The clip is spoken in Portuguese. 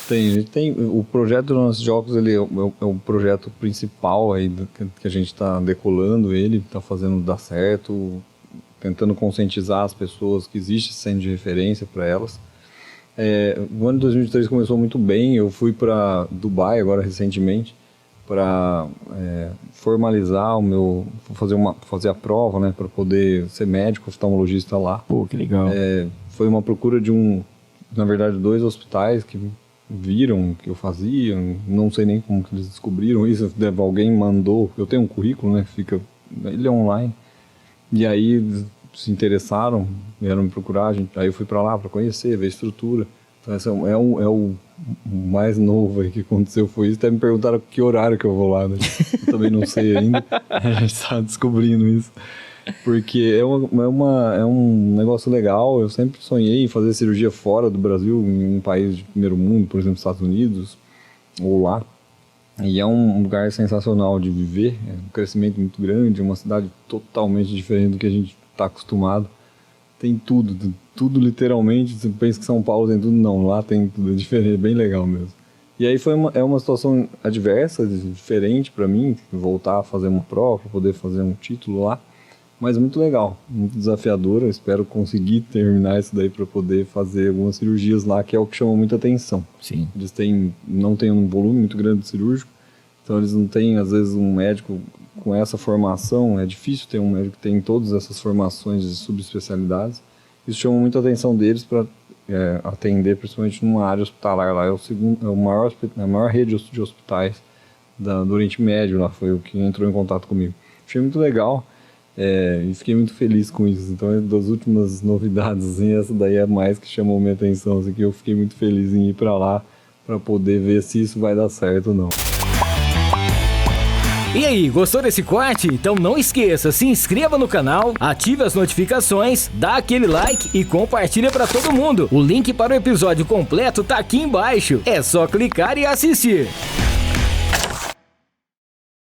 Tem, a gente tem o projeto dos nossos jogos, ele é o projeto principal aí que a gente está decolando ele, está fazendo dar certo, tentando conscientizar as pessoas que existe sendo de referência para elas. O ano de 2023 começou muito bem, eu fui para Dubai agora recentemente para formalizar fazer a prova, né, para poder ser médico oftalmologista lá. Pô, que legal. Foi uma procura de na verdade, 2 hospitais que viram o que eu fazia, não sei nem como que eles descobriram isso, alguém mandou, eu tenho um currículo, né, ele é online, e aí se interessaram, vieram me procurar, aí eu fui para lá para conhecer, ver a estrutura. Então esse é o mais novo aí que aconteceu, foi isso. Até me perguntaram que horário que eu vou lá, né? Eu também não sei ainda, a gente está descobrindo isso. Porque é um negócio legal, eu sempre sonhei em fazer cirurgia fora do Brasil, em um país de primeiro mundo, por exemplo, Estados Unidos, ou lá. E é um lugar sensacional de viver, é um crescimento muito grande, uma cidade totalmente diferente do que a gente está acostumado. Tem tudo literalmente, você pensa que São Paulo tem tudo, não, lá tem tudo, é diferente, é bem legal mesmo. E aí é uma situação adversa, diferente para mim, voltar a fazer uma prova, poder fazer um título lá. Mas muito legal, muito desafiador, eu espero conseguir terminar isso daí para poder fazer algumas cirurgias lá, que é o que chama muita atenção. Sim. Eles não têm um volume muito grande de cirúrgico, então eles não têm, às vezes, um médico com essa formação, é difícil ter um médico que tem todas essas formações de subespecialidades. Isso chama muita atenção deles para atender, principalmente numa área hospitalar lá, a maior rede de hospitais do Oriente Médio lá, foi o que entrou em contato comigo. Achei muito legal. E fiquei muito feliz com isso. Então, das últimas novidades, assim, essa daí é mais que chamou minha atenção, assim, que eu fiquei muito feliz em ir para lá para poder ver se isso vai dar certo ou não. E aí, gostou desse corte? Então não esqueça, se inscreva no canal, ative as notificações, dá aquele like e compartilha para todo mundo. O link para o episódio completo tá aqui embaixo. É só clicar e assistir.